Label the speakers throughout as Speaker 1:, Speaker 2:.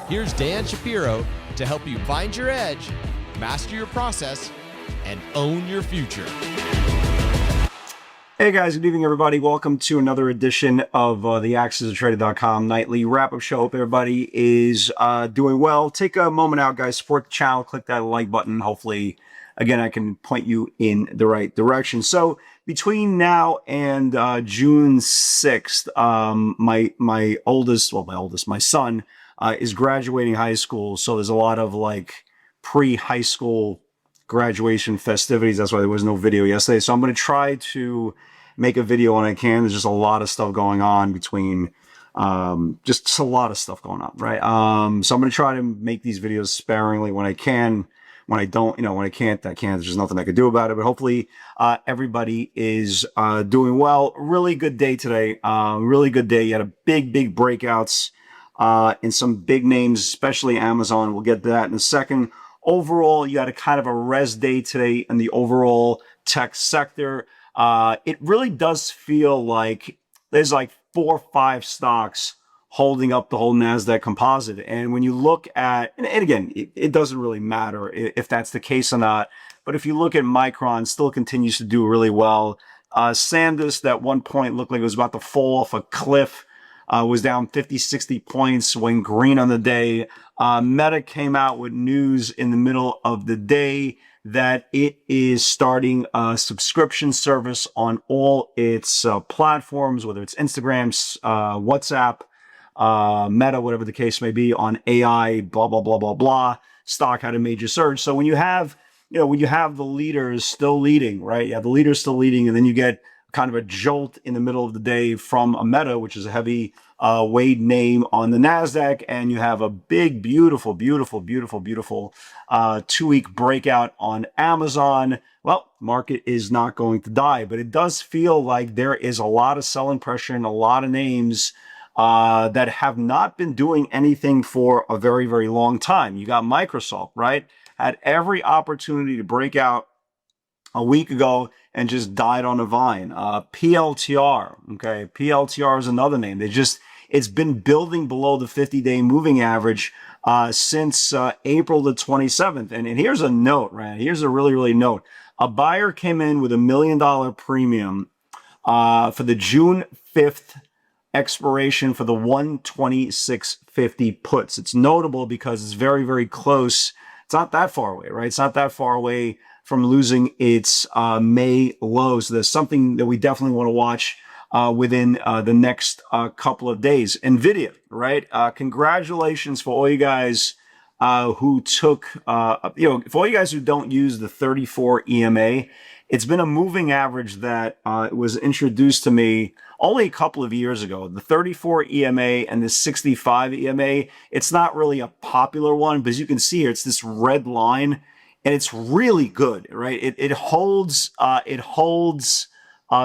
Speaker 1: Here's Dan Shapiro to help you find your edge, master your process, and own your future.
Speaker 2: Hey guys, good evening everybody. Welcome to another edition of the AccessToTrading.com nightly wrap-up show. Hope everybody is doing well. Take a moment out, guys. Support the channel. Click that like button. Hopefully, again, I can point you in the right direction. So between now and June 6th, my son is graduating high school. So there's a lot of like pre-high school graduation festivities. That's why there was no video yesterday. So I'm going to try to make a video when I can. There's just a lot of stuff going on between, just a lot of stuff going on, right? So I'm going to try to make these videos sparingly when I can. When I don't, when I can't, I can't. There's just nothing I can do about it. But hopefully, everybody is doing well. Really good day today. Really good day. You had a big breakouts in some big names, especially Amazon. We'll get to that in a second. Overall, you had a kind of a res day today in the overall tech sector. It really does feel like there's like 4 or 5 stocks holding up the whole NASDAQ composite. And when you look at, and again, it doesn't really matter if that's the case or not, but if you look at Micron, still continues to do really well. SanDisk, at one point, looked like it was about to fall off a cliff. Was down 50, 60 points, went green on the day. Meta came out with news in the middle of the day that it is starting a subscription service on all its platforms, whether it's Instagram, WhatsApp, Meta, whatever the case may be, on AI, blah, blah, blah, blah, blah. Stock had a major surge. So when you have, when you have the leaders still leading, right? You have the leaders still leading, and then you get kind of a jolt in the middle of the day from a Meta, which is a heavy weight name on the NASDAQ, and you have a big, beautiful 2-week breakout on Amazon. Well, market is not going to die, but it does feel like there is a lot of selling pressure and a lot of names that have not been doing anything for a very, very long time. You got Microsoft, right? Had every opportunity to break out a week ago and just died on a vine. PLTR, okay? PLTR is another name. It's been building below the 50-day moving average since April the 27th. And here's a note, right? Here's a really note. A buyer came in with $1 million premium for the June 5th expiration for the 126.50 puts. It's notable because it's very, very close. It's not that far away, right? It's not that far away from losing its May lows. There's something that we definitely want to watch within the next couple of days. NVIDIA, right? Congratulations for all you guys who took, for all you guys who don't use the 34 EMA. It's been a moving average that was introduced to me only a couple of years ago. The 34 EMA and the 65 EMA, it's not really a popular one, but as you can see here, it's this red line. And it's really good, right? It holds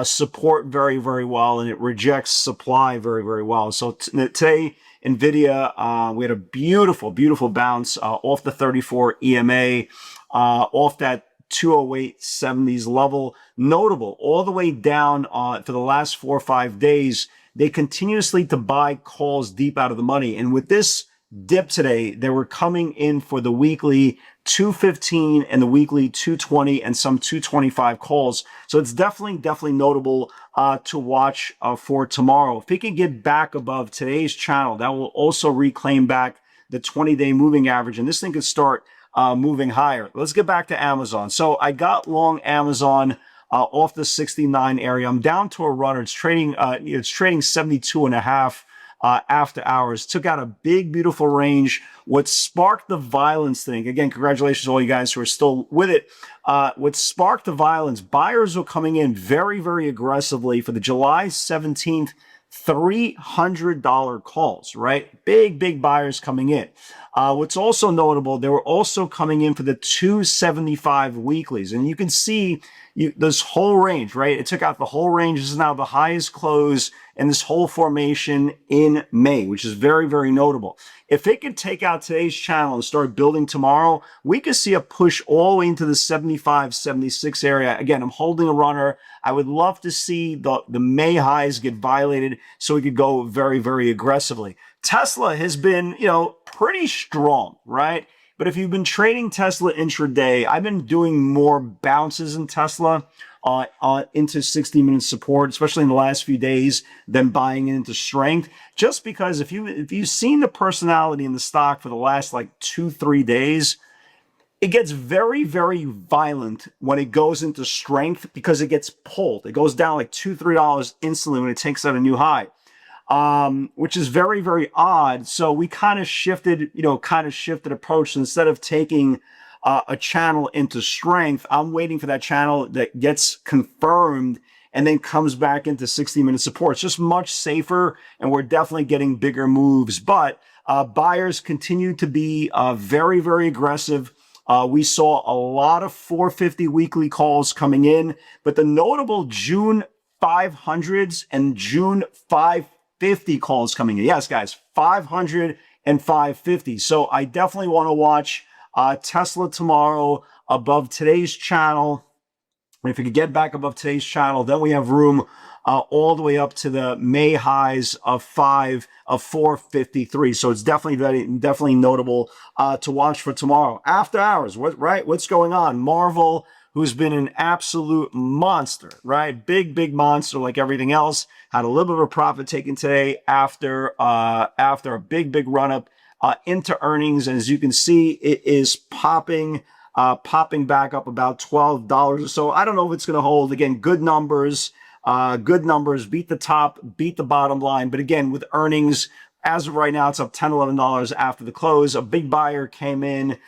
Speaker 2: support very, very well, and it rejects supply very, very well. So today, NVIDIA, we had a beautiful bounce off the 34 EMA, off that 208.70s level. Notable, all the way down for the last 4 or 5 days, they continuously to buy calls deep out of the money. And with this dip today, they were coming in for the weekly 215 and the weekly 220 and some 225 calls. So it's definitely notable to watch for tomorrow. If it can get back above today's channel, that will also reclaim back the 20-day moving average, and this thing could start moving higher. Let's get back to Amazon. So I got long Amazon off the 69 area. I'm down to a runner. It's trading 72.5 after hours. Took out a big, beautiful range. What sparked the violence thing, again, congratulations to all you guys who are still with it. What sparked the violence, buyers were coming in very, very aggressively for the July 17th $300 calls, right? Big buyers coming in. What's also notable, they were also coming in for the 275 weeklies. And you can see this whole range, right? It took out the whole range. This is now the highest close in this whole formation in May, which is very, very notable. If it could take out today's channel and start building tomorrow, we could see a push all the way into the 75, 76 area. Again, I'm holding a runner. I would love to see the May highs get violated so we could go very, very aggressively. Tesla has been, pretty strong, right? But if you've been trading Tesla intraday, I've been doing more bounces in Tesla into 60-minute support, especially in the last few days, than buying into strength. Just because if you've seen the personality in the stock for the last like 2-3 days, it gets very, very violent when it goes into strength because it gets pulled. It goes down like $2-3 instantly when it takes out a new high. Which is very, very odd. So we kind of shifted approach. So instead of taking a channel into strength, I'm waiting for that channel that gets confirmed and then comes back into 60-minute support. It's just much safer, and we're definitely getting bigger moves. But buyers continue to be very, very aggressive. We saw a lot of 450 weekly calls coming in, but the notable June 500s and June 550 calls coming in. Yes, guys, 500 and 550. So I definitely want to watch Tesla tomorrow above today's channel. And if we could get back above today's channel, then we have room all the way up to the May highs of 453. So it's definitely notable to watch for tomorrow. After hours, what's going on? Marvel, who's been an absolute monster, right? Big monster like everything else. Had a little bit of a profit taken today after a big run up into earnings. And as you can see, it is popping back up about $12 or so. I don't know if it's going to hold. Again, good numbers, beat the top, beat the bottom line. But again, with earnings, as of right now, it's up $10, $11 after the close. A big buyer came in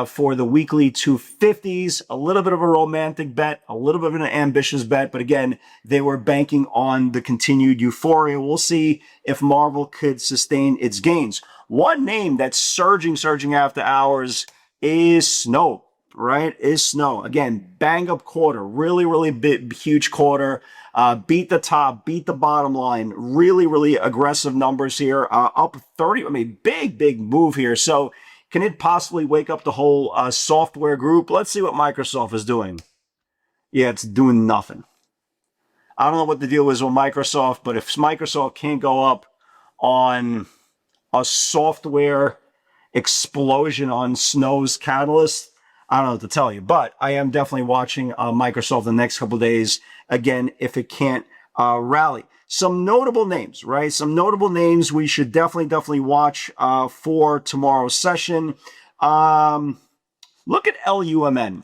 Speaker 2: for the weekly 250s, a little bit of a romantic bet, a little bit of an ambitious bet. But again, they were banking on the continued euphoria. We'll see if Marvel could sustain its gains. One name that's surging after hours is Snow, right? Is Snow. Again, bang up quarter, really big, huge quarter. Beat the top, beat the bottom line. Really aggressive numbers here. Up 30. I mean, big move here. So can it possibly wake up the whole software group? Let's see what Microsoft is doing. Yeah, it's doing nothing. I don't know what the deal is with Microsoft, but if Microsoft can't go up on a software explosion on Snow's catalyst, I don't know what to tell you. But I am definitely watching Microsoft the next couple of days, again, if it can't rally. Some notable names, right? Some notable names we should definitely watch for tomorrow's session. Look at LUMN.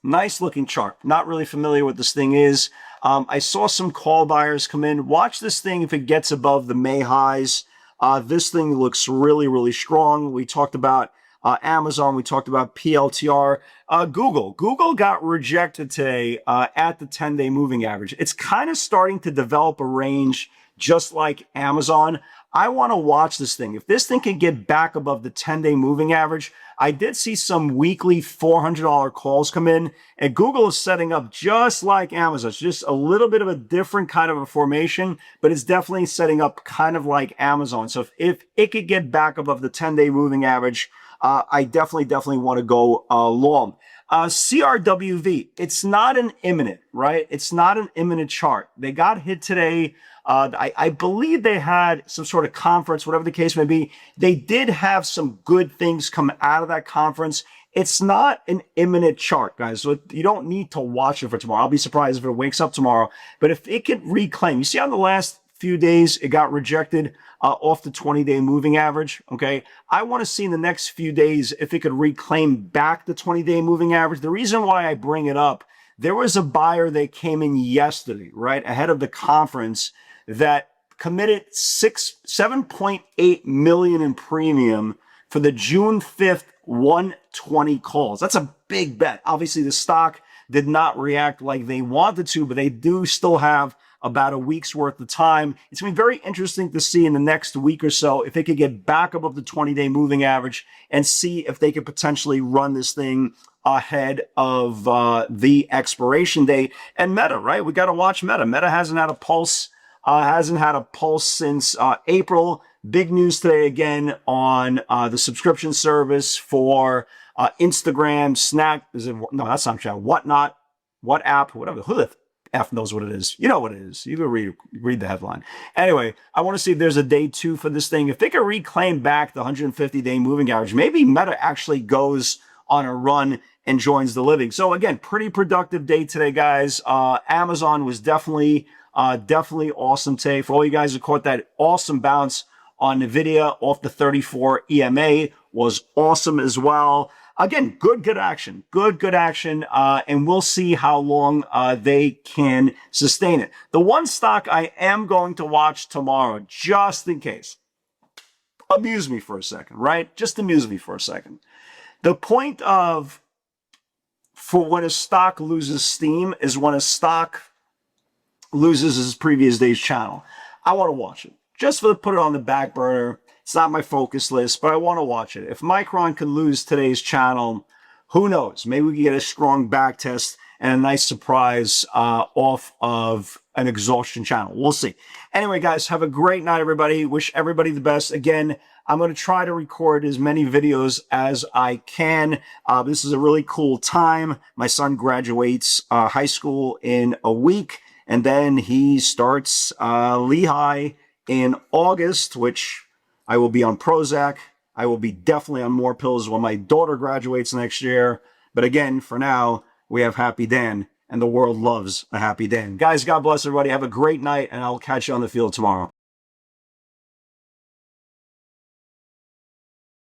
Speaker 2: Nice looking chart. Not really familiar what this thing is. I saw some call buyers come in. Watch this thing if it gets above the May highs. This thing looks really strong. We talked about Amazon. We talked about PLTR. Google got rejected today at the 10-day moving average. It's kind of starting to develop a range just like Amazon. I want to watch this thing. If this thing can get back above the 10-day moving average, I did see some weekly $400 calls come in, and Google is setting up just like Amazon. It's just a little bit of a different kind of a formation, but it's definitely setting up kind of like Amazon. So if it could get back above the 10-day moving average, I definitely want to go long. CRWV, it's not an imminent, right? It's not an imminent chart. They got hit today. I believe they had some sort of conference, whatever the case may be. They did have some good things come out of that conference. It's not an imminent chart, guys. So you don't need to watch it for tomorrow. I'll be surprised if it wakes up tomorrow. But if it could reclaim, you see on the last few days, it got rejected off the 20-day moving average, okay? I want to see in the next few days if it could reclaim back the 20-day moving average. The reason why I bring it up, there was a buyer that came in yesterday, right, ahead of the conference that committed $7.8 million in premium for the June 5th 120 calls. That's a big bet. Obviously, the stock did not react like they wanted to, but they do still have about a week's worth of time. It's going to be very interesting to see in the next week or so if they could get back above the 20-day moving average and see if they could potentially run this thing ahead of the expiration date. And Meta, right? We got to watch Meta. Meta hasn't had a pulse since April. Big news today again on the subscription service for Instagram, Snap. No, that's not Snapchat. Whatnot, WhatsApp, whatever. Who the F knows what it is? You know what it is. You can read the headline. Anyway, I want to see if there's a day 2 for this thing. If they can reclaim back the 150-day moving average, maybe Meta actually goes on a run and joins the living. So again, pretty productive day today, guys. Amazon was definitely awesome today. For all you guys who caught that awesome bounce on NVIDIA off the 34 EMA was awesome as well. Again, good action, good action, and we'll see how long they can sustain it. The one stock I am going to watch tomorrow, just in case. Amuse me for a second, right? Just amuse me for a second. The point for when a stock loses steam is when a stock loses its previous day's channel. I want to watch it. Just for put it on the back burner. It's not my focus list, but I want to watch it. If Micron can lose today's channel, who knows? Maybe we can get a strong back test and a nice surprise off of an exhaustion channel. We'll see. Anyway, guys, have a great night, everybody. Wish everybody the best. Again, I'm going to try to record as many videos as I can. This is a really cool time. My son graduates high school in a week, and then he starts Lehigh in August, which I will be on Prozac. I will be definitely on more pills when my daughter graduates next year. But again, for now, we have Happy Dan, and the world loves a Happy Dan. Guys, God bless everybody. Have a great night, and I'll catch you on the field tomorrow.